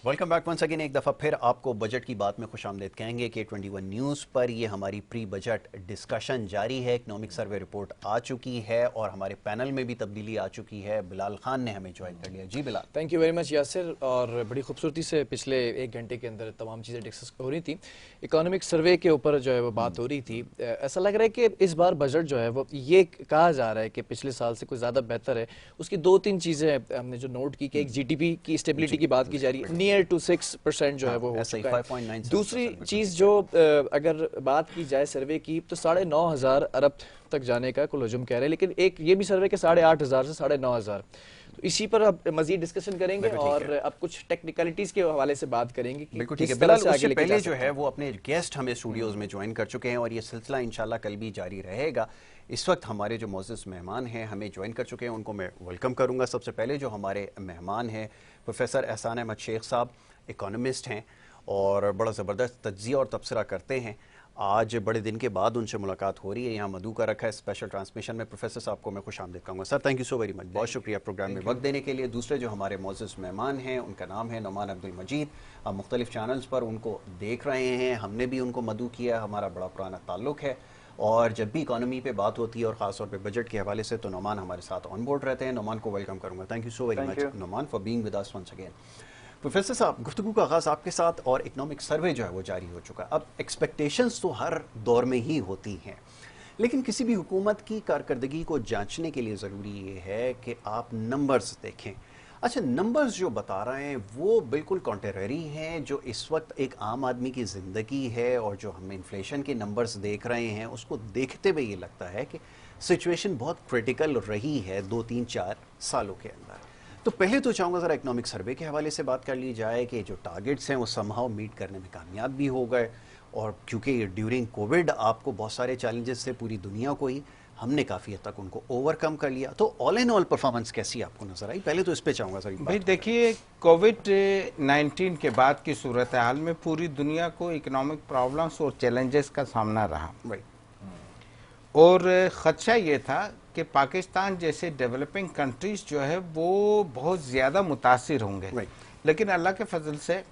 Welcome back once again. एक दफ़ा फिर आपको बजट की बात में खुशामदीद कहेंगे कि 21 न्यूज़ पर ये हमारी प्री बजट डिस्कशन जारी है। इकनॉमिक सर्वे रिपोर्ट आ चुकी है और हमारे पैनल में भी तब्दीली आ चुकी है। बिलाल खान ने हमें ज्वाइन कर लिया। जी Bilal, thank you very much Yasir. और बड़ी खूबसूरती से पिछले एक घंटे के अंदर तमाम चीज़ें डिस्कस हो रही थी। इकोनॉमिक सर्वे के ऊपर जो है वो बात हो रही थी। ऐसा लग रहा है कि इस बार बजट जो है वो ये कहा जा रहा है कि पिछले साल से कुछ ज़्यादा बेहतर है। उसकी दो तीन चीज़ें हमने जो नोट की कि एक GDP की स्टेबिलिटी की बात की जा रही है, नियर टू 6% जो है वो हो चुका है। 5.9। दूसरी चीज़ जो अगर बात की जाए सर्वे की तो 9,500 अरब तक जाने का कुल हजम कह रहे हैं, लेकिन एक ये भी सर्वे के 8,500 से 9,500। तो इसी पर अब मजीद डिस्कशन करेंगे और अब कुछ टेक्निकलिटीज के हवाले से बात करेंगे कि बिल्कुल ठीक है। किस तरह बिलाल, से उससे आगे लेके पहले जा जो सकते है हैं। वो अपने गेस्ट हमें स्टूडियोज में ज्वाइन कर चुके हैं और ये सिलसिला इंशाल्लाह कल भी जारी रहेगा। इस वक्त हमारे जो मोअज़्ज़ज़ मेहमान हैं हमें ज्वाइन कर चुके हैं, उनको मैं वेलकम करूंगा। सबसे पहले जो हमारे मेहमान हैं प्रोफेसर एहसान अहमद शेख साहब, इकोनॉमिस्ट हैं और बड़ा ज़बरदस्त तज्ज़िया और तबसरा करते हैं। आज बड़े दिन के बाद उनसे मुलाकात हो रही है। यहाँ मधु का रखा है स्पेशल ट्रांसमिशन में। प्रोफेसर साहब को मैं खुशामदीद कहूँगा। Sir thank you so very much, बहुत शुक्रिया प्रोग्राम में वक्त देने के लिए। दूसरे जो हमारे मोअज़्ज़ज़ मेहमान हैं उनका नाम है नोमान अब्दुल मजीद। आप मुख्तलिफ चैनल्स पर उनको देख रहे हैं, हमने भी उनको मधु किया, हमारा बड़ा पुराना ताल्लुक़ है और जब भी इकॉनमी पे बात होती है और ख़ासतौर पे बजट के हवाले से तो नोमान हमारे साथ ऑन बोर्ड रहते हैं। नोमान को वेलकम करूँगा। Thank you so very much Noman for being with us once again. Professor साहब, गुफ्तगू का आगाज़ आपके साथ और इकनॉमिक सर्वे जो है वो जारी हो चुका है। अब एक्सपेक्टेशंस तो हर दौर में ही होती हैं, लेकिन किसी भी हुकूमत की कारकर्दगी को जांचने के लिए ज़रूरी ये है कि आप नंबर्स देखें। अच्छा, नंबर्स जो बता रहे हैं वो बिल्कुल कॉन्ट्रेरी हैं जो इस वक्त एक आम आदमी की ज़िंदगी है, और जो हम इन्फ्लेशन के नंबर्स देख रहे हैं उसको देखते हुए ये लगता है कि सिचुएशन बहुत क्रिटिकल रही है 2-3-4 सालों के अंदर। तो पहले तो चाहूँगा ज़रा इकनॉमिक सर्वे के हवाले से बात कर ली जाए कि जो टारगेट्स हैं वो समहाउ मीट करने में कामयाब भी हो गए, और क्योंकि ड्यूरिंग कोविड आपको बहुत सारे चैलेंजेस से पूरी दुनिया को ही हमने काफ़ी हद तक उनको ओवरकम कर लिया। तो ऑल इन ऑल परफॉर्मेंस कैसी आपको नजर आई? पहले तो इस पे चाहूँगा सर। भाई देखिए, कोविड-19 के बाद की सूरत हाल में पूरी दुनिया को इकोनॉमिक प्रॉब्लम्स और चैलेंजेस का सामना रहा, और ख़दशा ये था कि पाकिस्तान जैसे डेवलपिंग कंट्रीज जो है वो बहुत ज़्यादा मुतासिर होंगे, लेकिन अल्लाह के फजल से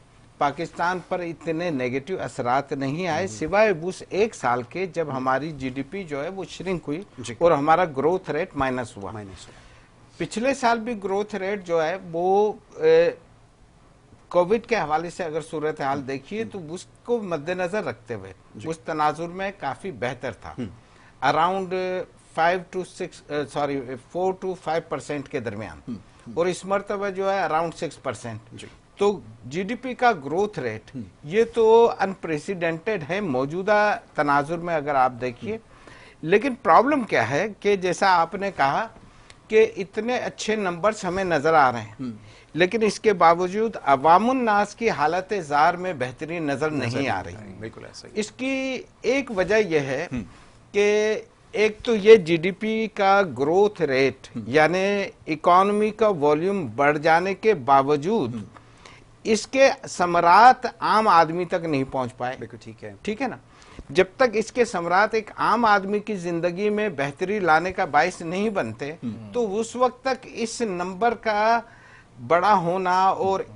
पाकिस्तान पर इतने नेगेटिव असरात नहीं आए, सिवाय उस एक साल के जब हमारी GDP जो है वो श्रिंक हुई और हमारा ग्रोथ रेट माइनस हुआ। पिछले साल भी ग्रोथ रेट जो है वो कोविड के हवाले से अगर सूरत हाल देखिए तो उसको मद्देनजर रखते हुए उस तनाजुर में काफ़ी बेहतर था, अराउंड 4 to 5% के दरमियान, और इस मरतबा जो है अराउंड 6%। तो GDP का ग्रोथ रेट ये तो अनप्रेसिडेंटेड है मौजूदा तनाजुर में अगर आप देखिए। लेकिन प्रॉब्लम क्या है कि जैसा आपने कहा कि इतने अच्छे नंबर्स हमें नजर आ रहे हैं, लेकिन इसके बावजूद अवामुन नास की हालत ज़ार में बेहतरी नजर नहीं आ रही। बिल्कुल ऐसा ही। इसकी एक वजह यह है कि एक तो ये GDP का ग्रोथ रेट यानी इकॉनमी का वॉल्यूम बढ़ जाने के बावजूद इसके समरात आम आदमी तक नहीं पहुंच पाए। बिल्कुल ठीक है ना। जब तक इसके समरात एक आम आदमी की जिंदगी में बेहतरी लाने का बायस नहीं बनते तो उस वक्त तक इस नंबर का बड़ा होना और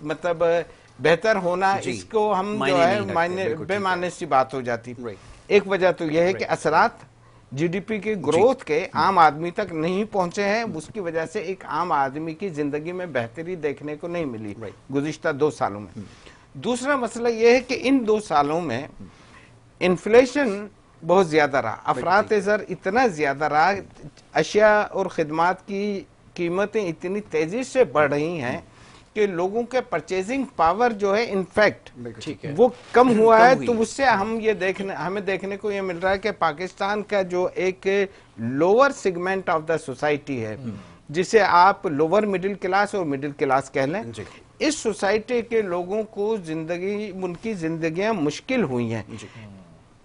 मतलब बेहतर होना इसको हम जो है बेमाने सी बात हो जाती। एक वजह तो यह है कि असरात GDP के ग्रोथ के आम आदमी तक नहीं पहुंचे हैं, उसकी वजह से एक आम आदमी की जिंदगी में बेहतरी देखने को नहीं मिली गुज़िश्ता 2 सालों में। दूसरा मसला यह है कि इन 2 सालों में इन्फ्लेशन बहुत ज्यादा रहा, अफरात ज़र इतना ज्यादा रहा, अशिया और खिदमात की कीमतें इतनी तेजी से बढ़ रही हैं कि लोगों के परचेजिंग पावर जो है इनफैक्ट वो कम हुआ है। तो उससे हमें देखने को ये मिल रहा है कि पाकिस्तान का जो एक lower segment of the society है, जिसे आप लोअर मिडिल क्लास और मिडिल क्लास कह लें, इस सोसाइटी के लोगों को उनकी जिंदगियां मुश्किल हुई हैं।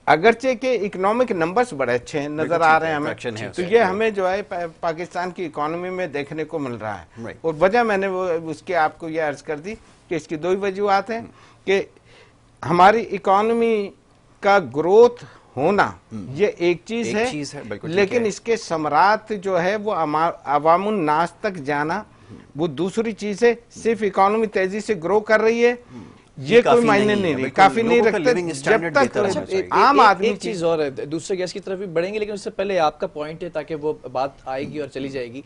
अगरचे के इकोनॉमिक नंबर्स बड़े अच्छे हैं नजर आ रहे हैं हमें, तो ये हमें जो है पाकिस्तान की इकोनॉमी में देखने को मिल रहा है। और वजह मैंने वो उसके आपको ये अर्ज कर दी कि इसकी 2 वजूहात हैं कि हमारी इकोनॉमी का ग्रोथ होना ये एक चीज है, लेकिन इसके समरात जो है वो अवामुन नास तक जाना वो दूसरी चीज है। सिर्फ इकोनॉमी तेजी से ग्रो कर रही है ये कोई मायने नहीं रही, काफी नहीं रखते जब तक आम आदमी। एक चीज और है, दूसरे गैस की तरफ भी बढ़ेंगे, लेकिन उससे पहले आपका पॉइंट है ताकि वो बात आएगी और चली जाएगी।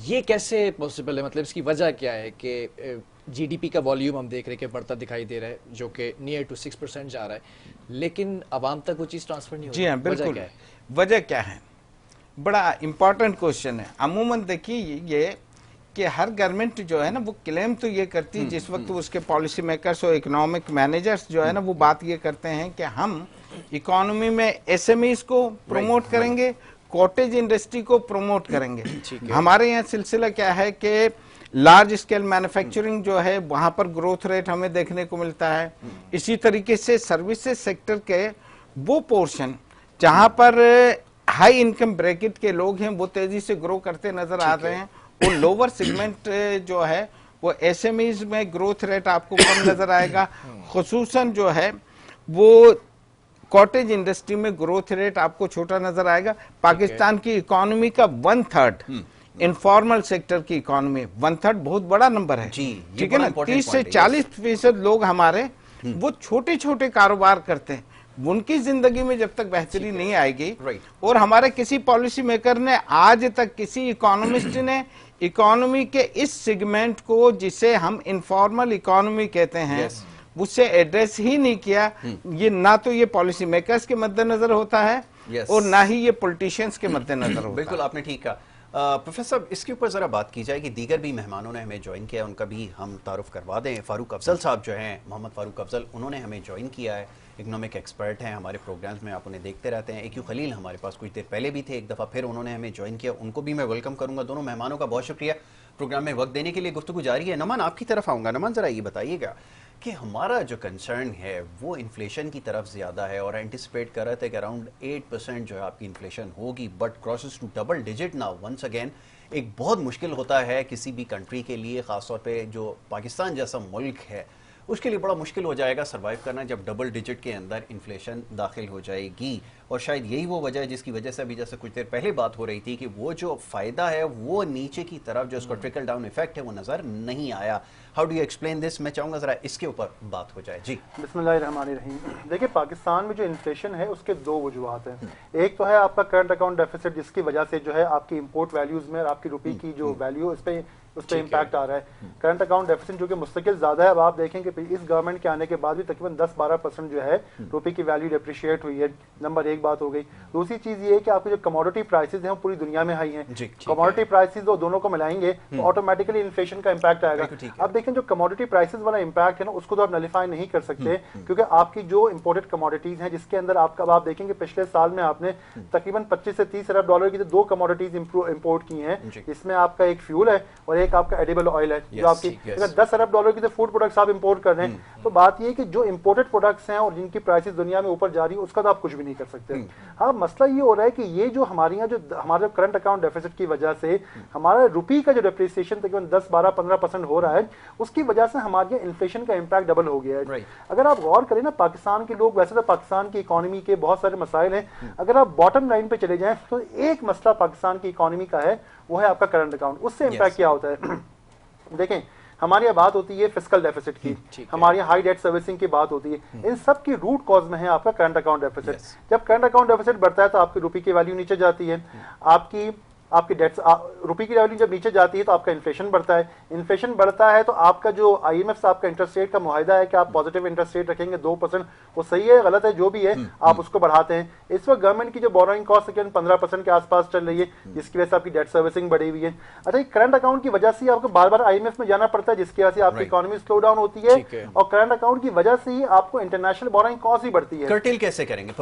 ये कैसे पॉसिबल है, मतलब इसकी वजह क्या है कि जीडीपी का वॉल्यूम हम देख रहे हैं कि बढ़ता दिखाई दे रहा है, जो कि नियर टू 6% जा रहा है, लेकिन आवाम तक वो चीज ट्रांसफर नहीं हो रही। जी हाँ बिल्कुल, वजह क्या है, बड़ा इंपॉर्टेंट क्वेश्चन है। अमूमन देखिए ये कि हर गवर्नमेंट जो है ना वो क्लेम तो ये करती है, जिस वक्त उसके पॉलिसी मेकर्स और इकोनॉमिक मैनेजर्स जो है ना वो बात ये करते हैं कि हम इकोनॉमी में एसएमईज को प्रमोट करेंगे, कॉटेज इंडस्ट्री को प्रमोट करेंगे। हमारे यहाँ सिलसिला क्या है कि लार्ज स्केल मैन्युफैक्चरिंग जो है वहां पर ग्रोथ रेट हमें देखने को मिलता है। इसी तरीके से सर्विसेज सेक्टर के वो पोर्शन जहां पर हाई इनकम ब्रैकेट के लोग हैं वो तेजी से ग्रो करते नजर आ रहे हैं। वो लोअर सेगमेंट जो है वो एसएमईज में ग्रोथ रेट आपको कम नजर आएगा। खुसूसन जो है वो कॉटेज इंडस्ट्री में ग्रोथ रेट आपको छोटा नजर आएगा। पाकिस्तान की इकोनॉमी का 1/3 इनफॉर्मल सेक्टर की इकोनॉमी, 1/3 बहुत बड़ा नंबर है, ठीक है ना। 30 से 40% लोग हमारे वो छोटे छोटे कारोबार करते हैं। उनकी जिंदगी में जब तक बेहतरी नहीं आएगी, और हमारे किसी पॉलिसी मेकर ने आज तक किसी इकोनॉमिस्ट ने इकोनॉमी के इस सेगमेंट को जिसे हम इनफॉर्मल इकोनॉमी कहते हैं उससे एड्रेस ही नहीं किया। ये ना तो ये पॉलिसी मेकर्स के मद्देनजर होता है और ना ही ये पॉलिटिशियंस के मद्देनजर होता है। बिल्कुल आपने ठीक कहा। प्रोफेसर साहब इसके ऊपर ज़रा बात की जाए कि दीगर भी मेहमानों ने हमें ज्वाइन किया, उनका भी हम तारुफ करवा दें। फ़ारूक अफजल साहब जो हैं, मोहम्मद फ़ारूक अफजल, उन्होंने हमें ज्वाइन किया है, इकोनॉमिक एक्सपर्ट हैं, हमारे प्रोग्राम्स में आप उन्हें देखते रहते हैं। AQ खलील हमारे पास कुछ देर पहले भी थे, एक दफ़ा फिर उन्होंने हमें ज्वाइन किया, उनको भी मैं वेलकम करूँगा। दोनों मेहमानों का बहुत शुक्रिया प्रोग्राम में वक्त देने के लिए। गुफ्तगू जारी है। नमन आपकी तरफ आऊँगा। नमन ज़रा ये बताइएगा कि हमारा जो कंसर्न है वो इन्फ्लेशन की तरफ ज़्यादा है और एंटिसिपेट कर रहे थे कि अराउंड 8% जो है आपकी इन्फ्लेशन होगी, but crosses to double digit now once again. एक बहुत मुश्किल होता है किसी भी कंट्री के लिए, ख़ासतौर पे जो पाकिस्तान जैसा मुल्क है उसके लिए बड़ा मुश्किल हो जाएगा सरवाइव करना जब डबल डिजिट के अंदर इन्फ्लेशन दाखिल हो जाएगी। और शायद यही वो वजह है जिसकी वजह से अभी जैसे कुछ देर पहले बात हो रही थी कि वो जो फ़ायदा है वो नीचे की तरफ जो उसका ट्रिकल डाउन इफेक्ट है वो नज़र नहीं आया। How do you explain this? मैं चाहूँगा ज़रा इसके ऊपर बात हो जाए। जी बिस्मिल्लाहिर्रहमानिर्रहीम। देखिए पाकिस्तान में जो इन्फ्लेशन है उसके दो वजूहत हैं। एक तो है आपका करंट अकाउंट डेफिसिट, जिसकी वजह से जो है आपकी इंपोर्ट वैल्यूज़ में और आपकी रुपये की जो वैल्यू उस पर इम्पैक्ट आ रहा है। करंट अकाउंट डेफिसिट जो कि मुस्तकिल ज़्यादा है। अब आप देखें कि इस गवर्नमेंट के आने के बाद भी तकरीबन 10-12% जो है रुपये की वैल्यू डिप्रिशिएट हुई है। नंबर एक बात हो गई। दूसरी चीज़ ये है कि आपके जो कमोडिटी प्राइसेस हैं वो पूरी दुनिया में हाई हैं। कमोडिटी प्राइसेस और दोनों को मिलाएंगे तो ऑटोमेटिकली इन्फ्लेशन का इम्पैक्ट आएगा। अब देखें जो कमोडिटी प्राइसेस वाला इम्पैक्ट है ना उसको तो आप नलिफाई नहीं कर सकते, क्योंकि आपकी जो इंपोर्टेड कमोडिटीज हैं जिसके अंदर आप देखेंगे पिछले साल में आपने तकरीबन 25 से 30 अरब डॉलर की तो दो कमोडिटीज इंपोर्ट की हैं। इसमें आपका एक फ्यूल है और एक आपका एडिबल ऑयल है। जो आपकी अगर 10 अरब डॉलर की तो फूड प्रोडक्ट्स आप इंपोर्ट कर रहे हैं, तो बात ये कि जो इंपोर्टेड प्रोडक्ट्स हैं और जिनकी प्राइसेस दुनिया में ऊपर जा रही है उसका तो आप कुछ भी नहीं कर सकते। हाँ, मसला ये हो रहा है कि ये जो हमारे यहाँ जो हमारे करंट अकाउंट डेफिसिट की वजह से हमारा रुपये का जो डिप्रिसिएशन तकरीबन 10-12-15% हो रहा है, उसकी वजह से हमारे यहाँ इन्फ्लेशन का इम्पैक्ट डबल हो गया है। अगर आप गौर करें ना, पाकिस्तान के लोग, वैसे तो पाकिस्तान की इकोनॉमी के बहुत सारे मसाइल हैं, अगर आप बॉटम लाइन पे चले जाएं तो एक मसला पाकिस्तान की इकोनॉमी का है, वो है आपका करंट अकाउंट। उससे इम्पैक्ट क्या होता है? देखें, हमारी यहाँ बात होती है फिस्कल डेफिसिट की, हमारी यहाँ हाई डेट सर्विसिंग की बात होती है। इन सब की रूट कॉज में है आपका करंट अकाउंट डेफिसिट। जब करंट अकाउंट डेफिसिट बढ़ता है तो आपकी रुपये की वैल्यू नीचे जाती है, आपकी डेट्स रुपये की वैल्यू जब नीचे जाती है तो आपका इन्फ्लेशन बढ़ता है। इन्फ्लेशन बढ़ता है तो आपका जो IMF से आपका इंटरेस्ट रेट का मुआहिदा है कि आप पॉजिटिव इंटरेस्ट रेट रखेंगे 2%, वो सही है गलत है जो भी है, आप उसको बढ़ाते हैं। इस वक्त गवर्नमेंट की जो बोरोइंग कॉस्ट 15% के आसपास चल रही है, जिसकी वजह से आपकी डेट सर्विसिंग बढ़ी हुई है। अच्छा, करंट अकाउंट की वजह से आपको बार बार IMF में जाना पड़ता है, जिसकी वजह से आपकी इकोनॉमी स्लो डाउन होती है, और करंट अकाउंट की वजह से ही आपको इंटरनेशनल बोरोइंग कॉस्ट ही बढ़ती है। कर्टेल कैसे करेंगे?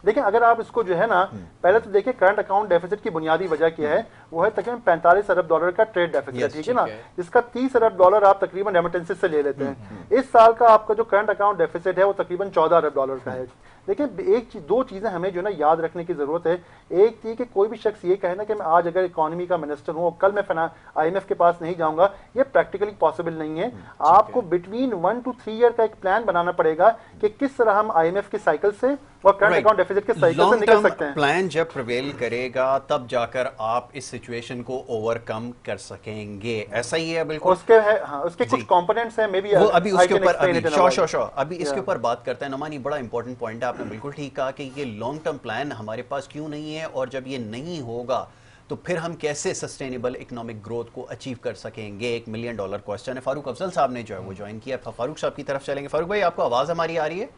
देखिए, अगर आप इसको जो है ना, पहले तो देखिए करंट अकाउंट डेफिसिट की बुनियादी वजह क्या है, वो है तकरीबन 45 अरब डॉलर का ट्रेड डेफिसिट, ठीक है ना, जिसका 30 अरब डॉलर आप तकरीबन रेमिटेंसेस से ले लेते हैं। इस साल का आपका जो करंट अकाउंट डेफिसिट है वो तकरीबन 14 अरब डॉलर का है। देखिए, दो चीजें हमें जो ना याद रखने की जरूरत है। एक थी कि कोई भी शख्स ये कहे ना कि मैं आज अगर इकोनॉमी का मिनिस्टर हूँ, कल मैं IMF के पास नहीं जाऊंगा, ये प्रैक्टिकली पॉसिबल नहीं है। आपको बिटवीन 1 to 3 ईयर का एक प्लान बनाना पड़ेगा कि किस तरह हम IMF के साइकिल से और करंट अकाउंट डेफिसिट के साइकिल से लॉन्ग निकल टर्म सकते हैं। प्लान जब प्रिवेल करेगा तब जाकर आप इस सिचुएशन को ओवरकम कर सकेंगे, ऐसा ही है बिल्कुल। उसके है, हाँ, उसके कुछ कंपोनेंट्स हैं, मे बी वो अभी उसके ऊपर अभी इसके ऊपर बात करते हैं। नमानी, बड़ा इंपॉर्टेंट पॉइंट है, आपने बिल्कुल ठीक कहा कि ये लॉन्ग टर्म प्लान हमारे पास क्यों नहीं है, और जब ये नहीं होगा तो फिर हम कैसे सस्टेनेबल इकोनॉमिक ग्रोथ को अचीव कर सकेंगे। $1 मिलियन क्वेश्चन है। फारूक अफजल साहब ने जो है वो ज्वाइन किया। फारूक साहब की तरफ चलेंगे। फारूक भाई, आपको आवाज हमारी आ रही है?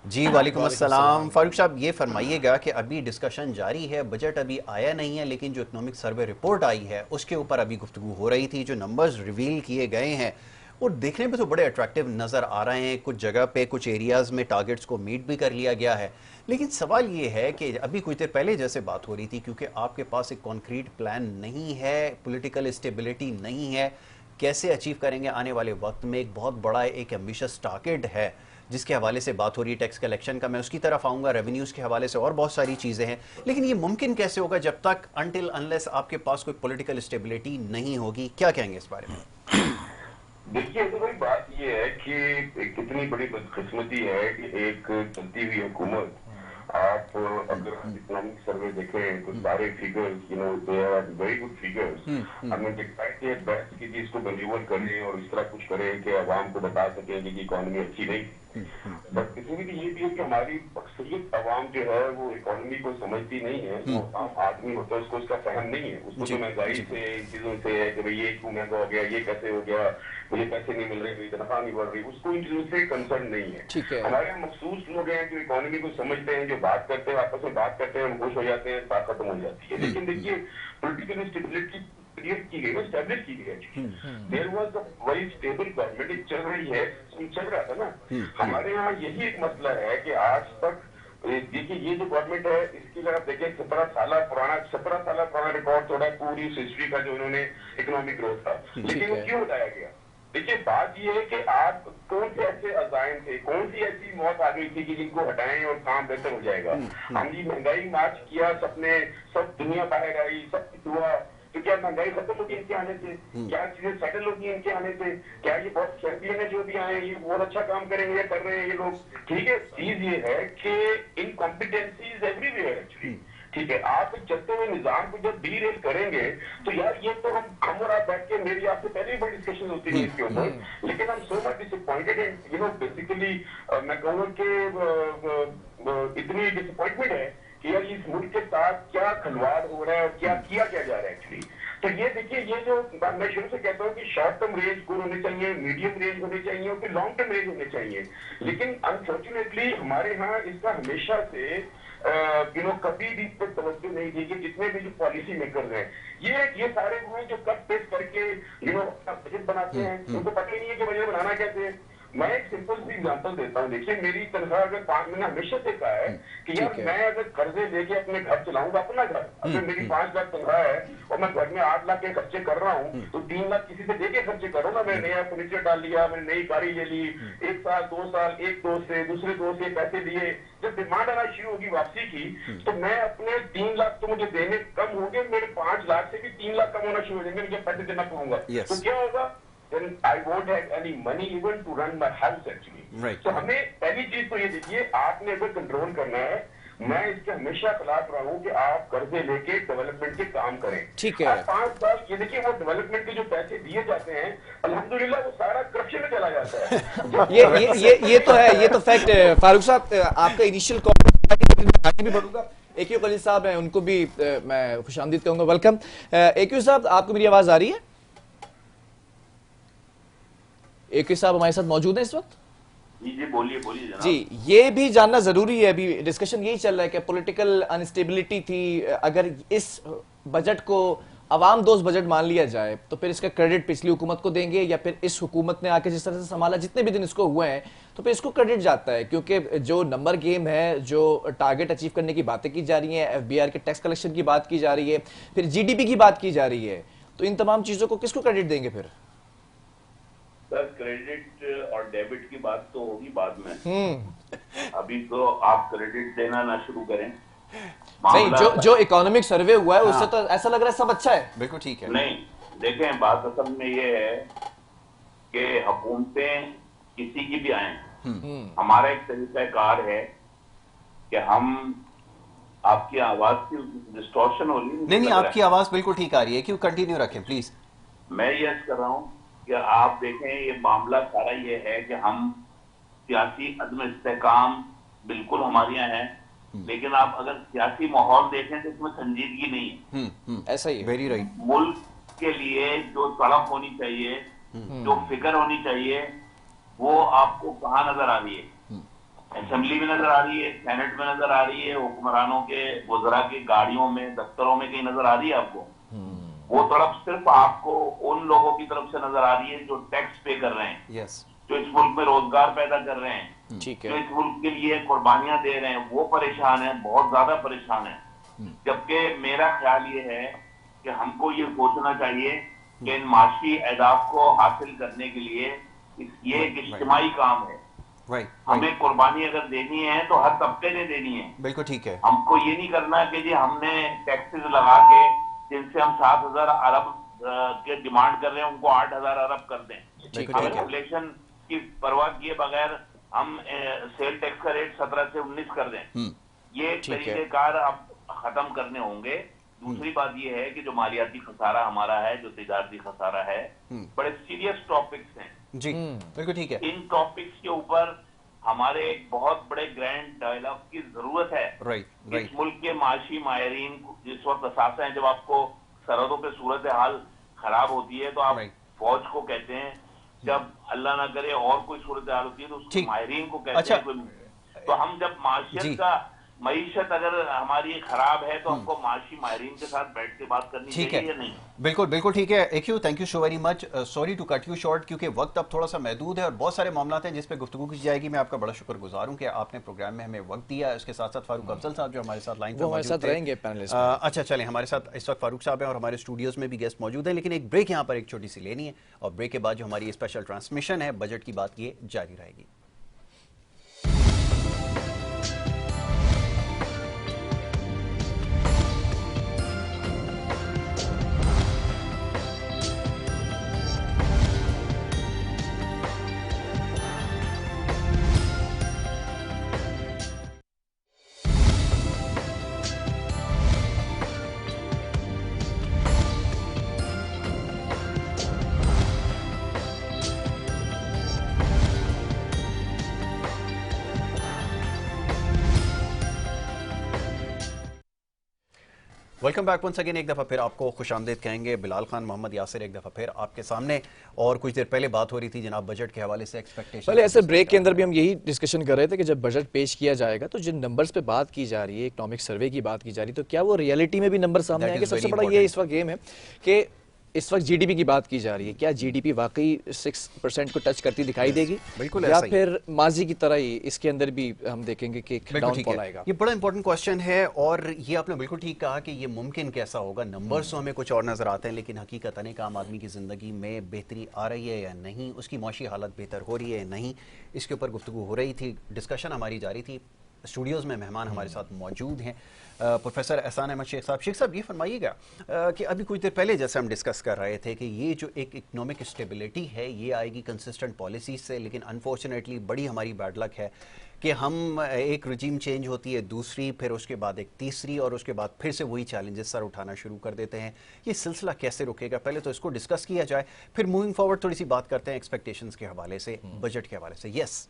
जी वालेकुम अस्सलाम। फारूक साहब, ये फरमाइएगा कि अभी डिस्कशन जारी है, बजट अभी आया नहीं है, लेकिन जो इकोनॉमिक सर्वे रिपोर्ट आई है उसके ऊपर अभी गुफ्तगू हो रही थी। जो नंबर्स रिवील किए गए हैं वो देखने में तो बड़े अट्रैक्टिव नज़र आ रहे हैं। कुछ जगह पे कुछ एरियाज़ में टारगेट्स को मीट भी कर लिया गया है, लेकिन सवाल ये है कि अभी कुछ देर पहले जैसे बात हो रही थी, क्योंकि आपके पास एक कॉन्क्रीट प्लान नहीं है, पॉलिटिकल स्टेबिलिटी नहीं है, कैसे अचीव करेंगे आने वाले वक्त में। एक बहुत बड़ा एक एम्बिशियस टारगेट है जिसके हवाले से बात हो रही है, टैक्स कलेक्शन का, मैं उसकी तरफ आऊँगा, रेवेन्यूज़ के हवाले से और बहुत सारी चीज़ें हैं, लेकिन ये मुमकिन कैसे होगा जब तक अनटिल अनलेस आपके पास कोई पॉलिटिकल स्टेबिलिटी नहीं होगी। क्या कहेंगे इस बारे में? देखिए, तो भाई बात ये है कि कितनी बड़ी बदकिस्मती है कि एक चलती हुई हुकूमत, आप अगर इकोनॉमिक सर्वे देखें तो सारे figures, you know, they are very good figures. हमें दिखाते हैं बेस्ट की चीज को मैन्यूवर करें और इस तरह कुछ करें कि आवाम को बता सकेंगे कि इकोनॉमी अच्छी नहीं। बट इसमें भी ये भी है कि हमारी अक्सरियत आवाम जो है वो इकोनॉमी को समझती नहीं है। वो आम आदमी होता है, उसको उसका फहम नहीं है। उसको तो महंगाई से, इन चीजों से है कि भाई ये क्यों महंगा हो गया, ये कैसे हो गया, मुझे पैसे नहीं मिल रहे, मेरी तनख्वाह नहीं बढ़ रही, उसको इन चीजों से कंसर्न नहीं है। हमारे यहाँ मखसूस लोग हैं जो इकोनॉमी को समझते हैं, जो बात करते हैं, आपस में बात करते हैं, हम खुश हो जाते हैं, बात खत्म हो जाती है। लेकिन देखिए, पोलिटिकल स्टेबिलिटी क्रिएट की गई, स्टैब्लिश की गई है। There was a very stable government, एक चल रही है, चल रहा था ना। हमारे यहाँ यही एक मसला है कि आज तक देखिए ये जो गवर्नमेंट है इसकी अगर आप देखें 17 साल पुराना रिकॉर्ड तोड़ा पूरी उस हिस्ट्री का जो उन्होंने इकोनॉमिक ग्रोथ था। लेकिन वो क्यों हटाया गया? देखिए बात ये है कि आप कौन से ऐसे अजायम थे, कौन सी ऐसी मौत आ गई थी कि जिनको हटाएं और काम बेहतर हो जाएगा। हमने महंगाई मार्च किया, सबने, सब दुनिया बाहर आई, सब कुछ हुआ, तो क्या महंगाई खत्म होगी इनके आने से? क्या चीजें सेटल होगी इनके आने से? क्या ये बहुत चैंपियन है जो भी आए, ये बहुत अच्छा काम करेंगे, कर रहे हैं ये लोग? ठीक है, चीज ये है कि इनकॉम्पिटेंसीज एवरीवेयर एक्चुअली। ठीक है, आप चलते हुए निजाम को जब डीरेल करेंगे तो यार ये तो हम और आप बैठ के, मेरी आपसे पहले भी बड़ी डिस्कशन होती थी इसके ऊपर, लेकिन हम so much disappointed and you know basically मैं कहूँ कि इतनी डिसअपॉइंटमेंट है कि यार इस मुल्क के साथ क्या खिलवाड़ हो रहा है और क्या किया जा रहा है एक्चुअली। तो ये देखिए, ये जो मैं शुरू से कहता हूँ कि शॉर्ट टर्म रेंज गोल होने चाहिए, मीडियम रेंज होने चाहिए और फिर लॉन्ग टर्म रेंज होने चाहिए। लेकिन अनफॉर्चुनेटली हमारे यहाँ इसका हमेशा से यू नो कभी भी इस पर तवज्जो नहीं दी कि जितने भी जो पॉलिसी मेकर्स हैं ये सारे हुए जो कट पेस्ट करके यू नो बजट बनाते हैं, उनको पता ही नहीं है कि बजट बनाना कैसे है। मैं एक सिंपल सी एग्जांपल देता हूँ। देखिए मेरी तनख्वाह अगर 5 महीना हमेशा से कहा है कि यार मैं अगर कर्जे लेके अपने घर चलाऊंगा, अपना घर, अगर मेरी 5 लाख तनख्वाह है और मैं घर में 8 लाख के खर्चे कर रहा हूँ तो 3 लाख किसी से लेके खर्चे करूँ ना। मैंने नया फर्नीचर डाल लिया, मैंने नई गाड़ी ले ली, 1 साल 2 साल एक दोस्त से दूसरे दोस्त से पैसे लिए, जब डिमांड आना शुरू होगी वापसी की तो मैं अपने 3 लाख तो मुझे देने कम होंगे, मेरे 5 लाख से भी 3 लाख कम होना शुरू हो जाएंगे, मुझे पैसे देना पड़ूंगा। तो क्या होगा? Then I won't have any money even to run my house actually. Right. So हमें पहली चीज तो ये देखिए, आपने अगर कंट्रोल करना है, मैं इसके हमेशा खिलाफ रहा हूँ कि आप कर्जे लेके डेवलपमेंट के काम करें। ठीक है। 5 साल ये देखिए, वो डेवलपमेंट के जो पैसे दिए जाते हैं अल्हम्दुलिल्लाह वो सारा करप्शन में चला जाता है। ये तो है, ये तो फैक्ट है। फारूक साहब, आपका इनिशियल कॉल आगे भी बढ़ूंगा। AQ खलील साहब हैं, उनको भी मैं खुशामदीद कहूंगा, वेलकम। AQ साहब, आपको मेरी आवाज आ रही है? AQ साहब हमारे साथ मौजूद है इस वक्त? जी बोलिए जनाब। जी, ये भी जानना जरूरी है, अभी डिस्कशन यही चल रहा है कि पॉलिटिकल अनस्टेबिलिटी थी। अगर इस बजट को अवाम दोस्त बजट मान लिया जाए तो फिर इसका क्रेडिट पिछली हुकूमत को देंगे या फिर इस हुकूमत ने आके जिस तरह से संभाला, जितने भी दिन इसको हुए हैं, तो फिर इसको क्रेडिट जाता है? क्योंकि जो नंबर गेम है, जो टारगेट अचीव करने की बातें की जा रही हैं, FBR के टैक्स कलेक्शन की बात की जा रही है, फिर GDP की बात की जा रही है, तो इन तमाम चीजों को किसको क्रेडिट देंगे फिर? सर क्रेडिट और डेबिट की बात तो होगी बाद में। अभी तो आप क्रेडिट देना ना शुरू करें। नहीं, जो इकोनॉमिक सर्वे हुआ है उससे तो ऐसा लग रहा है सब अच्छा है। बिल्कुल ठीक है। नहीं, देखें बात असल में ये है कि हुकूमतें किसी की भी आए, हमारा एक तरीकाकार है कि हम, आपकी आवाज की डिस्टॉर्शन हो रही है। नहीं, आपकी आवाज बिल्कुल ठीक आ रही है, क्यों, कंटिन्यू रखें प्लीज। मैं ये अर्ज कर रहा हूँ कि आप देखें, ये मामला सारा ये है कि हम सियासी अदम इस्तेकाम बिल्कुल हमारे यहाँ है, लेकिन आप अगर सियासी माहौल देखें तो इसमें संजीदगी नहीं है। ऐसा ही है। Very right. मुल्क के लिए जो तड़प होनी चाहिए, जो फिक्र होनी चाहिए, वो आपको कहाँ नजर आ रही है? असेंबली में नजर आ रही है, सेनेट में नजर आ रही है, हुक्मरानों के, वज़रा की गाड़ियों में, दफ्तरों में कहीं नजर आ रही है आपको? वो तड़प सिर्फ आपको उन लोगों की तरफ से नजर आ रही है जो टैक्स पे कर रहे हैं, यस, जो इस मुल्क में रोजगार पैदा कर रहे हैं, ठीक जो है। इस मुल्क के लिए कुर्बानियां दे रहे हैं, वो परेशान है, बहुत ज्यादा परेशान है। जबकि मेरा ख्याल ये है कि हमको ये सोचना चाहिए कि इन माशी अहदाफ को हासिल करने के लिए ये एक इज्तिमाई काम है। राइट, हमें कुर्बानी अगर देनी है तो हर तबके ने देनी है। बिल्कुल ठीक है। हमको ये नहीं करना कि जी हमने टैक्सेस लगा के जिनसे हम 7,000 अरब के डिमांड कर रहे हैं उनको 8,000 अरब कर दें। बिल्कुल हमें ठीक है। इन्फ्लेशन की परवाह किए बगैर हम सेल टैक्स का रेट 17 से 19 कर दें। ये ठीक है। तरीकेकार अब खत्म करने होंगे। दूसरी बात ये है कि जो मालियाती खसारा हमारा है, जो तिजारती खसारा है, बड़े सीरियस टॉपिक्स हैं जी, बिल्कुल ठीक है। इन टॉपिक्स के ऊपर हमारे एक बहुत बड़े ग्रैंड डायलॉग की जरूरत है। राइट, इस राइट। मुल्क के माशी मायरीन जिस वक्त असासा है, जब आपको सरहदों पे सूरत हाल खराब होती है तो आप Right. फौज को कहते हैं, जब अल्लाह ना करे और कोई सूरत हाल होती है तो उसको ठीक। मायरीन को कहते अच्छा। हैं। तो हम जब जी। माशियत का, मईशत अगर हमारी खराब है तो हमको माशी मायरीन के साथ बैठ के बात करनी ठीक चाहिए है, या नहीं? बिल्कुल बिल्कुल ठीक है। एक्यू, thank you so very much. Sorry to cut you short, क्योंकि वक्त अब थोड़ा सा महदूद है और बहुत सारे मामला हैं जिस पे गुफ्तगू की जाएगी। मैं आपका बड़ा शुक्रगुजार हूं कि आपने प्रोग्राम में हमें वक्त दिया। उसके साथ साथ फारूक अफजल साहब जो हमारे साथ लाइन वो हमारे साथ रहेंगे पैनलिस्ट में। अच्छा, चलें, हमारे साथ इस वक्त फारूक साहब हैं और हमारे स्टूडियोज में भी गेस्ट मौजूद हैं, लेकिन एक ब्रेक यहाँ पर एक छोटी सी लेनी है और ब्रेक के बाद जो हमारी स्पेशल ट्रांसमिशन है बजट की बात ये जारी रहेगी। Welcome back once again. एक दफ़ा फिर आपको खुशामदीद कहेंगे। बिलाल खान, मोहम्मद यासिर एक दफ़ा फिर आपके सामने। और कुछ देर पहले बात हो रही थी जनाब बजट के हवाले से, एक्सपेक्टेशन। पहले ऐसे ब्रेक के अंदर भी हम यही डिस्कशन कर रहे थे कि जब बजट पेश किया जाएगा तो जिन नंबर्स पे बात की जा रही है, इकोनॉमिक सर्वे की बात की जा रही है, तो क्या वो रियलिटी में भी नंबर सामने आएंगे? सबसे बड़ा ये इस वक्त गेम है कि इस वक्त जीडीपी की बात की जा रही है, क्या जीडीपी वाकई 6% को टच करती दिखाई देगी, बिल्कुल या ऐसा ही। फिर माजी की तरह ही इसके अंदर भी हम देखेंगे कि बिल्कुल ठीक डाउनफॉल है। आएगा? ये बड़ा इंपॉर्टेंट क्वेश्चन है और ये आपने बिल्कुल ठीक कहा कि ये मुमकिन कैसा होगा। नंबर्स तो हमें कुछ और नजर आते हैं, लेकिन हकीकतन एक आम आदमी की ज़िंदगी में बेहतरी आ रही है या नहीं, उसकी माशी हालत बेहतर हो रही है या नहीं, इसके ऊपर गुफ्तगू हो रही थी, डिस्कशन हमारी जारी थी। स्टूडियोज़ में मेहमान हमारे साथ मौजूद हैं, प्रोफेसर एहसान अहमद शेख साहब। शेख साहब, ये फरमाइएगा कि अभी कुछ देर पहले जैसे हम डिस्कस कर रहे थे कि ये जो एक इकोनॉमिक स्टेबिलिटी है ये आएगी कंसिस्टेंट पॉलिसीज से, लेकिन अनफॉर्चुनेटली बड़ी हमारी बैड लक है कि हम एक रजीम चेंज होती है, दूसरी, फिर उसके बाद एक तीसरी, और उसके बाद फिर से वही चैलेंजेस सर उठाना शुरू कर देते हैं। ये सिलसिला कैसे रुकेगा? पहले तो इसको डिस्कस किया जाए, फिर मूविंग फॉरवर्ड थोड़ी सी बात करते हैं एक्सपेक्टेशंस के हवाले से, बजट के हवाले से। यस,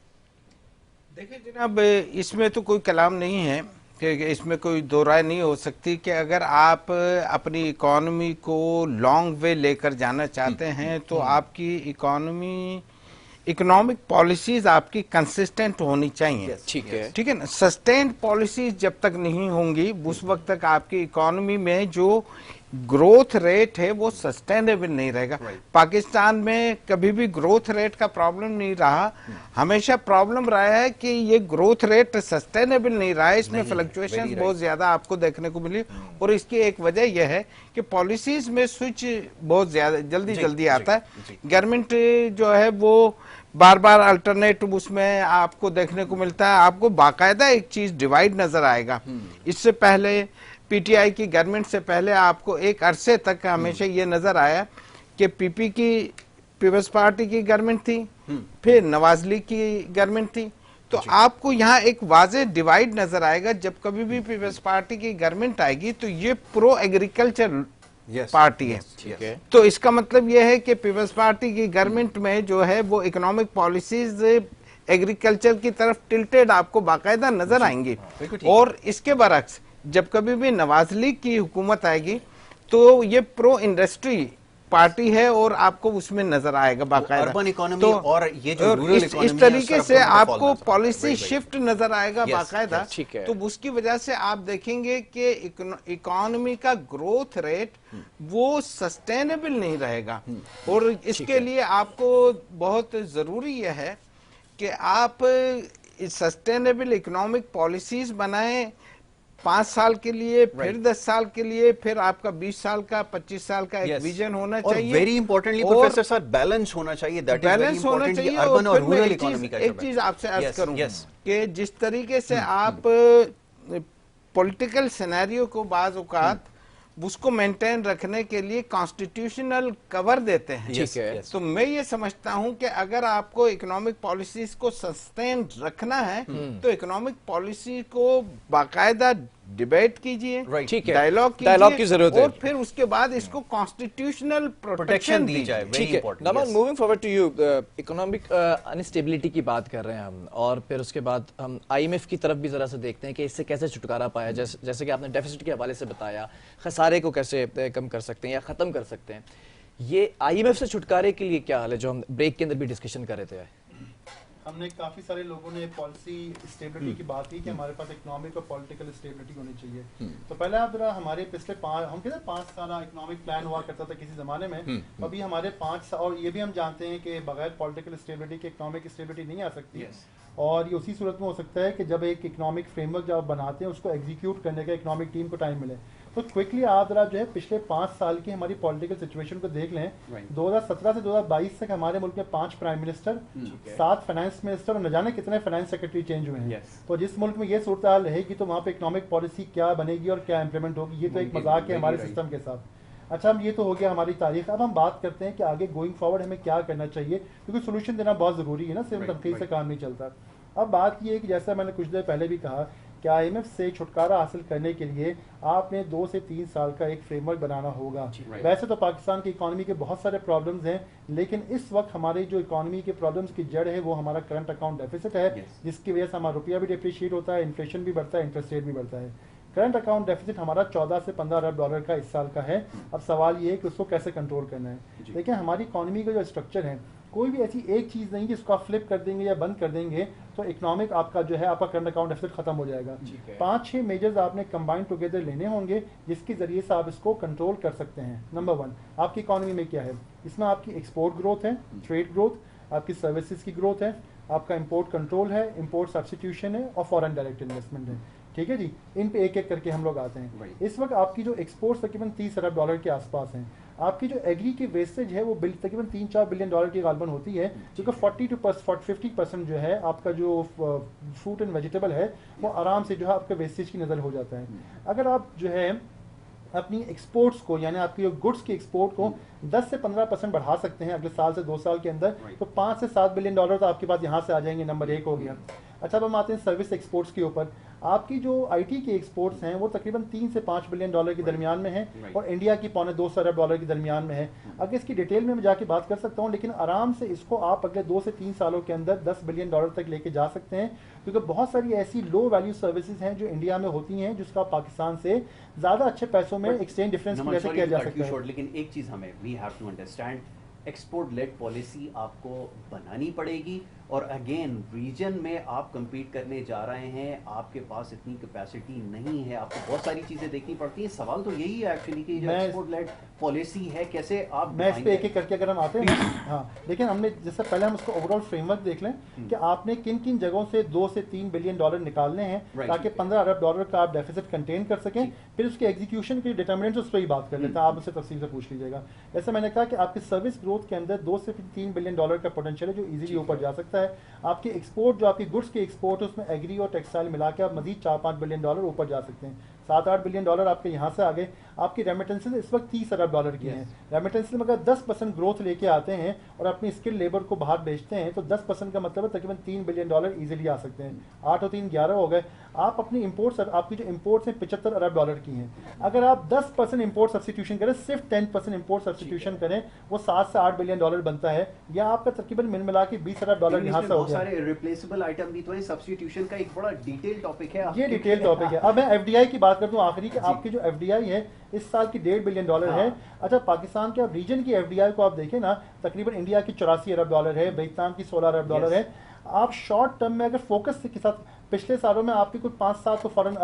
देखिए जनाब, इसमें तो कोई कलाम नहीं है कि इसमें कोई दो राय नहीं हो सकती कि अगर आप अपनी इकॉनमी को लॉन्ग वे लेकर जाना चाहते हैं तो आपकी इकोनॉमिक पॉलिसीज आपकी कंसिस्टेंट होनी चाहिए। ठीक है, ठीक है ना। सस्टेन्ड पॉलिसीज जब तक नहीं होंगी उस वक्त तक आपकी इकोनॉमी में जो ग्रोथ रेट है वो सस्टेनेबल नहीं रहेगा। पाकिस्तान में कभी भी ग्रोथ रेट का प्रॉब्लम नहीं रहा, हमेशा प्रॉब्लम रहा है कि ये ग्रोथ रेट सस्टेनेबल नहीं रहा है, इसमें फ्लक्चुएशन बहुत ज्यादा आपको देखने को मिली। और इसकी एक वजह यह है कि पॉलिसीज में स्विच बहुत ज्यादा जल्दी आता है। गवर्नमेंट जो है वो बार बार अल्टरनेटिव उसमें आपको देखने को मिलता है। आपको बाकायदा एक चीज डिवाइड नजर आएगा। इससे पहले पीटीआई की गवर्नमेंट से पहले आपको एक अरसे तक हमेशा ये नजर आया कि पीपल्स पार्टी की गवर्नमेंट थी, फिर नवाज लीग की गवर्नमेंट थी, तो आपको यहाँ एक वाजे डिवाइड नजर आएगा। जब कभी भी पीपल्स पार्टी की गवर्नमेंट आएगी तो ये प्रो एग्रीकल्चर पार्टी है। तो इसका मतलब यह है कि पीपल्स पार्टी की गवर्नमेंट में जो है वो इकोनॉमिक पॉलिसीज एग्रीकल्चर की तरफ टिल्टेड आपको बाकायदा नजर आएंगी। और इसके बरक्स जब कभी भी नवाज लीग की हुकूमत आएगी तो ये प्रो इंडस्ट्री पार्टी है और आपको उसमें नजर आएगा बाकायदा। अर्बन इकोनॉमी तो और ये जो रूरल इकोनॉमी इस तरीके से आपको है, पॉलिसी शिफ्ट नजर आएगा बाकायदा। ठीक है। तो उसकी वजह से आप देखेंगे कि इकोनॉमी का ग्रोथ रेट वो सस्टेनेबल नहीं रहेगा। और इसके लिए आपको बहुत जरूरी यह है कि आप सस्टेनेबल इकोनॉमिक पॉलिसीज बनाएं 5 साल के लिए, फिर 10 साल के लिए, फिर आपका 20 साल का 25 साल का एक विजन होना चाहिए। Very importantly professor sir balance होना चाहिए, बैलेंस होना चाहिए। अर्बन और रूरल एक इकोनॉमी का चीज आपसे अर्ज करूं कि जिस तरीके से आप पॉलिटिकल सिनेरियो को बाज औकात उसको मेंटेन रखने के लिए कॉन्स्टिट्यूशनल कवर देते हैं। ठीक है। तो मैं ये समझता हूं कि अगर आपको इकोनॉमिक पॉलिसीज को सस्टेन रखना है तो इकोनॉमिक पॉलिसी को बाकायदा डिबेट कीजिए, ठीक है, डायलॉग की जरूरत है, और फिर उसके बाद इसको कॉन्स्टिट्यूशनल प्रोटेक्शन दी जाए। ठीक है। Naman, moving forward to you, economic instability की बात कर रहे हैं हम, और फिर उसके बाद हम आईएमएफ की तरफ भी जरा सा देखते हैं कि इससे कैसे छुटकारा पाया। जैसे कि आपने डेफिसिट के हवाले से बताया, खसारे को कैसे कम कर सकते हैं या खत्म कर सकते हैं। ये आईएमएफ से छुटकारे के लिए क्या हाल है, जो हम ब्रेक के अंदर भी डिस्कशन कर रहे थे? हमने काफी सारे लोगों ने पॉलिसी स्टेबिलिटी की बात की कि हमारे पास इकोनॉमिक और पॉलिटिकल स्टेबिलिटी होनी चाहिए। तो पहले आप जरा हमारे पिछले 5 साल इकोनॉमिक प्लान हुआ करता था किसी जमाने में, अभी हमारे 5 साल, और ये भी हम जानते हैं कि बगैर पॉलिटिकल स्टेबिलिटी के इकोनॉमिक स्टेबिलिटी नहीं आ सकती। और ये उसी सूरत में हो सकता है कि जब एक इकोनॉमिक फ्रेमवर्क जब आप बनाते हैं उसको एग्जीक्यूट करने का इकोनॉमिक टीम को टाइम मिले। तो क्विकली आप जरा जो है पिछले 5 साल की हमारी पॉलिटिकल सिचुएशन को देख लें। 2017 से 2022 तक हमारे मुल्क में 5 प्राइम मिनिस्टर, 7 फाइनेंस मिनिस्टर और न जाने कितने फाइनेंस सेक्रेटरी चेंज हुए हैं। तो जिस मुल्क में ये सूरत हाल रहेगी तो वहाँ पे इकोनॉमिक पॉलिसी क्या बनेगी और क्या इंप्लीमेंट होगी, ये तो एक मजाक है हमारे सिस्टम के साथ। अच्छा, हम ये तो हो गया हमारी तारीख। अब हम बात करते हैं कि आगे गोइंग फॉरवर्ड हमें क्या करना चाहिए, क्योंकि सोल्यूशन देना बहुत जरूरी है ना, सिर्फ तनकीद से काम नहीं चलता। अब बात ये है कि जैसा मैंने कुछ देर पहले भी कहा कि आईएमएफ से छुटकारा हासिल करने के लिए आपने 2 से 3 साल का एक फ्रेमवर्क बनाना होगा। वैसे तो पाकिस्तान की इकोनॉमी के बहुत सारे प्रॉब्लम्स हैं, लेकिन इस वक्त हमारी जो इकोनॉमी के प्रॉब्लम्स की जड़ है वो हमारा करंट अकाउंट डेफिसिट है, जिसकी वजह से हमारा रुपया भी डिप्रिशिएट होता है, इन्फ्लेशन भी बढ़ता है, इंटरेस्ट रेट भी बढ़ता है। करंट अकाउंट डेफिसिट हमारा 14 से 15 अरब डॉलर का इस साल का है। अब सवाल ये है कि उसको कैसे कंट्रोल करना है। देखिए, हमारी इकोनॉमी का जो स्ट्रक्चर है, कोई भी ऐसी एक चीज नहीं जिसको आप फ्लिप कर देंगे या बंद कर देंगे तो इकोनॉमिक आपका जो है आपका करंट अकाउंट डेफिसिट खत्म हो जाएगा। 5-6 मेजर्स आपने कंबाइन टुगेदर लेने होंगे जिसके जरिए से आप इसको कंट्रोल कर सकते हैं। नंबर 1, आपकी इकोनॉमी में क्या है? इसमें आपकी एक्सपोर्ट ग्रोथ है, ट्रेड ग्रोथ, आपकी सर्विसेज की ग्रोथ है, आपका इंपोर्ट कंट्रोल है, इंपोर्ट सब्स्टिट्यूशन है और फॉरेन डायरेक्ट इन्वेस्टमेंट है। ठीक है जी, इन पे एक एक करके हम लोग आते हैं। इस वक्त आपकी जो एक्सपोर्ट तकरीबन 30 अरब डॉलर के आसपास हैं। आपकी जो एग्री की वेस्टेज है वो तकरीबन 3-4 बिलियन डॉलर की गालबन होती है, क्योंकि 50% जो है आपका जो फ्रूट एंड वेजिटेबल है वो आराम से जो है आपके वेस्टेज की नज़र हो जाता है। अगर आप जो है अपनी एक्सपोर्ट्स को, यानी आपकी जो गुड्स की एक्सपोर्ट को 10 से 15% बढ़ा सकते हैं अगले साल से 2 साल के अंदर, तो 5 से 7 बिलियन डॉलर तो आपके पास यहाँ से आ जाएंगे। नंबर 1 हो गया। अच्छा, अब हम आते हैं सर्विस एक्सपोर्ट्स के ऊपर। आपकी जो आईटी के एक्सपोर्ट्स हैं वो तकरीबन 3 से 5 बिलियन डॉलर के दरमियान में है और इंडिया की 2.25 अरब डॉलर के दरमियान में है। अगर इसकी डिटेल में मैं जाके बात कर सकता हूँ, लेकिन आराम से इसको आप अगले 2 से 3 सालों के अंदर 10 बिलियन डॉलर तक लेके जा सकते हैं, क्योंकि बहुत सारी ऐसी लो वैल्यू सर्विसेज हैं जो इंडिया में होती हैं जिसका पाकिस्तान से ज्यादा अच्छे पैसों में एक्सचेंज डिफरेंस कैसे किया जा सकता है। लेकिन एक चीज हमें we have to understand, export led policy आपको बनानी पड़ेगी और अगेन रीजन में आप compete करने जा रहे हैं, आपके पास इतनी कैपेसिटी नहीं है, आपको बहुत सारी चीजें देखनी पड़ती है। सवाल तो यही है एक्चुअली कि जो एक्सपोर्ट लेड पॉलिसी है कैसे आप, मैं इस पे एक एक करके अगर हम आते हैं हाँ, लेकिन हमने जैसे पहले हम उसको ओवरऑल फ्रेमवर्क देख लें कि आपने किन किन जगहों से 2 से 3 बिलियन डॉलर निकालने हैं ताकि 15 अरब डॉलर का आप डेफिसिट कंटेन कर सकें। फिर उसके एग्जीक्यूशन के डिटर्मिनेंट्स उस पर ही बात कर लेते हैं, आप उससे तफसील से पूछ लीजिएगा। जैसे मैंने कहा कि आपकी सर्विस ग्रोथ के अंदर 2 से 3 बिलियन डॉलर का पोटेंशियल है जो इजीली ऊपर जा सकता है। आपकी एक्सपोर्ट, जो आपकी गुड्स की एक्सपोर्ट है, उसमें एग्री और टेक्सटाइल मिला के आप मजीद 4-5 बिलियन डॉलर ऊपर जा सकते हैं। 7-8 बिलियन डॉलर आपके यहाँ से आ गए। आपकी रेमिटेंसेज इस वक्त $30 की हैं। रेमिटेंसेज में अगर 10% ग्रोथ लेके आते हैं और अपनी स्किल लेबर को बाहर बेचते हैं तो 10% का मतलब है तकरीबन $3 बिलियन ईजिली आ सकते हैं। 8 और 3 11 हो गए। आप अपनी इंपोर्ट्स, आपकी जो इंपोर्ट्स हैं $75 अरब की हैं। अगर आप 10% इंपोर्ट सब्स्टिट्यूशन करें, सिर्फ 10% इंपोर्ट सब्स्टिट्यूशन करें, वो $7 से $8 बिलियन बनता है, या आपका तकरीबन मिल मिला के $20 अरब यहाँ से हो गया। सारे रिप्लेसेबल आइटम भी तो है, सब्स्टिट्यूशन का एक बड़ा डिटेल टॉपिक है। ये डिटेल टॉपिक है। अब मैं एफडीआई की बात करता हूँ आखिरी कि आपकी जो एफडीआई है इस साल की $1.5 बिलियन है। अच्छा, पाकिस्तान के अब रीजन की एफडीआई को आप देखें ना, तकरीबन इंडिया की $84 अरब है, वियतनाम की $16 अरब है। आप शॉर्ट टर्म में अगर फोकस के साथ, पिछले सालों में आपकी कुछ 5-7 तो फॉरेन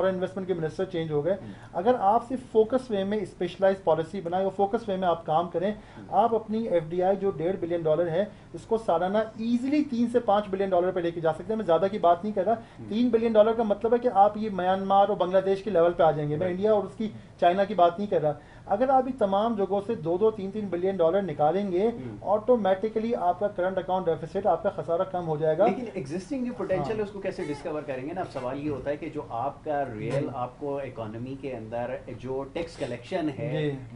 इन्वेस्टमेंट के मिनिस्टर चेंज हो गए। अगर आप सिर्फ फोकस वे में स्पेशलाइज पॉलिसी बनाए और फोकस वे में आप काम करें, आप अपनी एफडीआई जो $1.5 बिलियन है इसको सालाना इजीली $3 से $5 बिलियन पे लेके जा सकते हैं। मैं ज्यादा की बात नहीं कर रहा। $3 बिलियन का मतलब है कि आप ये म्यांमार और बांग्लादेश के लेवल पे आ जाएंगे। मैं इंडिया और उसकी चाइना की बात नहीं कर रहा। अगर आप तमाम जगहों से $2-2, $3-3 बिलियन निकालेंगे, ऑटोमेटिकली आपका करंट अकाउंट डेफिसिट, आपका खसारा कम हो जाएगा। लेकिन एग्जिस्टिंग जो पोटेंशियल है उसको कैसे डिस्कवर करेंगे ना। अब सवाल ये होता है कि जो आपका रियल आपको इकोनॉमी के अंदर जो टैक्स कलेक्शन है,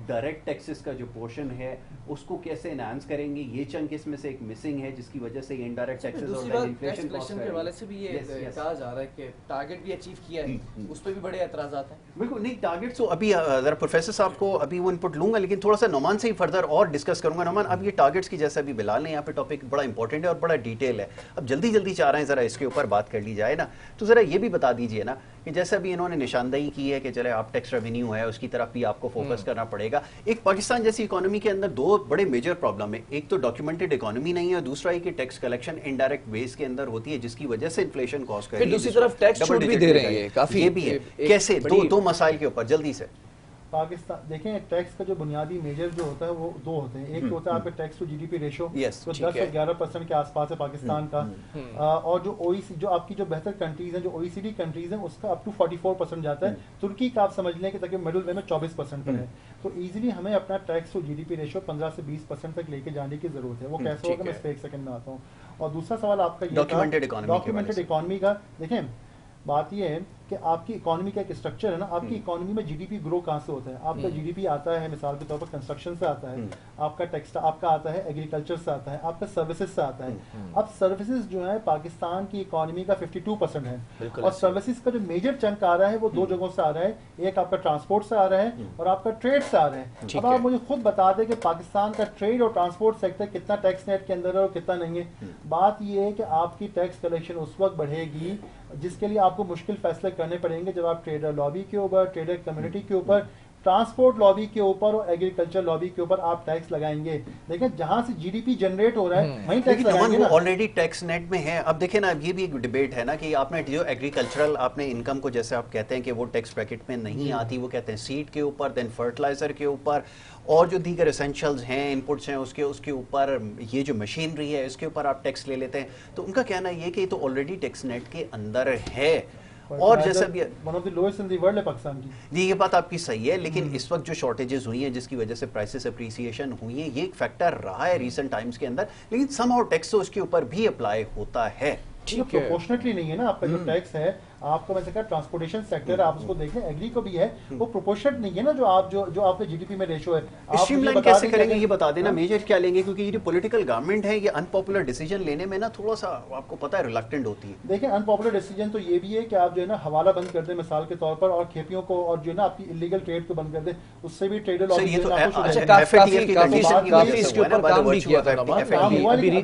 डायरेक्ट टैक्सेस का जो पोर्शन है, उसको कैसे एनहांस करेंगे। ये चंक इसमें से एक मिसिंग है जिसकी वजह से इनडायरेक्ट टैक्सेस और इन्फ्लेशन कॉस्ट के हवाले से भी ये कहा जा रहा है कि टारगेट भी अचीव किया है, उस पर भी बड़े एतराज़ात हैं। बिल्कुल नहीं, टारगेट तो अभी जरा प्रोफेसर साहब को अभी वो इनपुट लूंगा, लेकिन थोड़ा सा नोमान से ही फर्दर और डिस्कस करूंगा। नोमान, अब ये टारगेट्स की जैसे अभी बिलाल ने यहाँ पे टॉपिक बड़ा इंपॉर्टेंट है और बड़ा डिटेल है, अब जल्दी जल्दी चाह रहे हैं जरा इसके ऊपर बात कर ली जाए ना। तो जरा ये भी बता दीजिए ना कि जैसे अभी इन्होंने निशानदेही की है कि चले आप टैक्स रेवेन्यू है उसकी तरफ भी आपको फोकस करना पड़ेगा। एक पाकिस्तान जैसी इकोनॉमी के अंदर दो बड़े मेजर प्रॉब्लम है, एक तो डॉक्यूमेंटेड इकोनॉमी नहीं है और दूसरा है कि टैक्स कलेक्शन इनडायरेक्ट बेस के अंदर होती है जिसकी वजह से इन्फ्लेशन कॉज कर रही है। दूसरी तरफ टैक्स छूट भी दे रहे हैं काफी, ये भी है। कैसे दो मसाइल के ऊपर जल्दी से पाकिस्तान देखें, टैक्स का जो बुनियादी मेजर जो होता है वो दो होते हैं। एक तो होता है आपका टैक्स टू जीडीपी रेशो, तो 10 और 11% के आसपास है पाकिस्तान का। और जो जो आपकी जो बेहतर कंट्रीज हैं, जो OECD कंट्रीज हैं, उसका अप टू 44% जाता है। तुर्की का आप समझ लें कि तक मिडिल वे में 24% पर है। तो इजीली हमें अपना टैक्स टू जीडीपी रेशो 15 से 20% तक लेके जाने की जरूरत है। वो कैसे होगा मैं इस पर एक सेकंड में आता हूँ। और दूसरा सवाल आपका ये डॉक्यूमेंटेड इकोनॉमी का। देखें, बात ये है कि आपकी इकोनॉमी का एक स्ट्रक्चर है ना। आपकी इकोनॉमी में जीडीपी ग्रो कहाँ से होता है? आपका जीडीपी आता है मिसाल के तौर पर कंस्ट्रक्शन से आता है, आपका टेक्सटाइल आपका आता है, एग्रीकल्चर से आता है, आपका सर्विसेज से आता है। अब सर्विसेज जो है पाकिस्तान की इकोनॉमी का 52% है और सर्विसेज का जो मेजर चंक आ रहा है वो दो जगहों से आ रहा है। एक आपका ट्रांसपोर्ट से आ रहा है और आपका ट्रेड से आ रहा है। अब आप मुझे खुद बता दें कि पाकिस्तान का ट्रेड और ट्रांसपोर्ट सेक्टर कितना टैक्स नेट के अंदर है और कितना नहीं है। बात यह है कि आपकी टैक्स कलेक्शन उस वक्त बढ़ेगी जिसके लिए आपको मुश्किल फैसले करने पड़ेंगे जब आप ट्रेडर लॉबी के ऊपर, ट्रेडर कम्युनिटी के ऊपर, ट्रांसपोर्ट लॉबी के ऊपर और एग्रीकल्चर लॉबी के ऊपर आप टैक्स लगाएंगे। देखिए, जहां से जीडीपी जनरेट हो रहा है वहीं टैक्स लगाएंगे ना। ऑलरेडी टैक्स नेट में है। अब देखिए ना, ये भी एक डिबेट है ना कि आपने जो एग्रीकल्चरल आपने इनकम को जैसे आप कहते हैं कि वो टैक्स ब्रैकेट में नहीं आती, वो कहते हैं सीड के ऊपर, देन फर्टिलाइजर के ऊपर और जो दीगर एसेंशियल्स हैं, इनपुट्स हैं, उसके ऊपर ये जो मशीनरी है इसके ऊपर आप टैक्स ले लेते हैं। तो उनका कहना ये कि ये तो ऑलरेडी टैक्स नेट के अंदर है। और जैसे अभी one of the lowest in the world है पाकिस्तान की। जी, ये बात आपकी सही है, लेकिन इस वक्त जो शॉर्टेजेस हुई हैं जिसकी वजह से प्राइसेस अप्रिसिएशन हुई है, ये एक फैक्टर रहा है रीसेंट टाइम्स के अंदर, लेकिन समहाउ टैक्स तो उसके ऊपर भी अप्लाई होता है। प्रोपोर्शनली नहीं है ना आपका जो टैक्स है। आपको वैसे कहा ट्रांसपोर्टेशन सेक्टर आप उसको देख लें, एग्री को भी है, वो प्रोपोर्शनेट नहीं है ना जो आप जो आपके जीडीपी में रेशो है। स्ट्रीमलाइन कैसे करेंगे ये बता देना, मेजर क्या लेंगे, क्योंकि ये जो पॉलिटिकल गवर्नमेंट है ये अनपॉपुलर डिसीजन लेने में ना थोड़ा सा आपको पता है रिलक्टेंट होती है। देखिए, अनपॉपुलर डिसीजन तो ये भी है कि आप जो है ना हवाला बंद कर दें मिसाल के तौर पर, और खेपियों को और जो है ना आपकी इलीगल ट्रेड को बंद कर दें, उससे भी ट्रेडर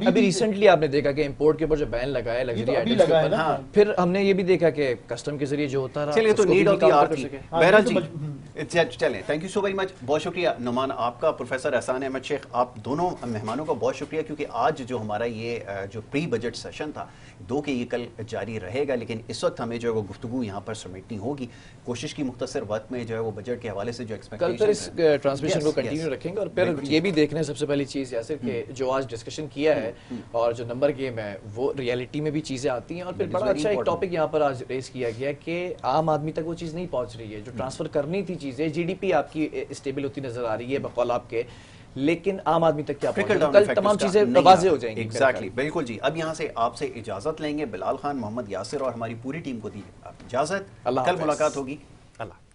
अभी रिसेंटली आपने देखा कि इंपोर्ट के ऊपर जो बैन लगाया लग्जरी आइटम्स के ऊपर, फिर हमने ये भी देखा कि कस्टम के जरिए जो होता रहा। चलिए, तो नीड ऑफ द आवर थी। बहरहाल जी, चलें, thank you so very much, बहुत शुक्रिया नुमान आपका, प्रोफेसर एहसान अहमद शेख, आप दोनों मेहमानों का बहुत शुक्रिया, क्योंकि आज जो हमारा ये जो प्री बजट सेशन था 2 के ये कल जारी रहेगा, लेकिन इस वक्त हमें जो है वो गुफ्तगू यहाँ पर समेटनी होगी। कोशिश की मुख्तसर वक्त में जो है वो बजट के हवाले से जो एक्सपेक्टेशन कल इस ट्रांसमिशन को कंटिन्यू रखेंगे और फिर ये भी देखना है सबसे पहली चीज़ यासिर कि जो आज डिस्कशन किया है और जो नंबर गेम है वो रियलिटी में भी चीज़ें आती हैं। और फिर बड़ा अच्छा एक टॉपिक यहाँ पर आज रेस किया गया कि आम आदमी तक वो चीज़ नहीं पहुँच रही है जो ट्रांसफ़र करनी थी चीज़ें। जीडीपी आपकी स्टेबल होती नजर आ रही है बकौल आपके, लेकिन आम आदमी तक क्या कल तमाम चीजें वाज़ेह हो जाएंगी। एग्जैक्टली, बिल्कुल जी। अब यहाँ से आपसे इजाजत लेंगे, बिलाल खान, मोहम्मद यासिर और हमारी पूरी टीम को दी इजाजत। कल मुलाकात होगी। अल्लाह।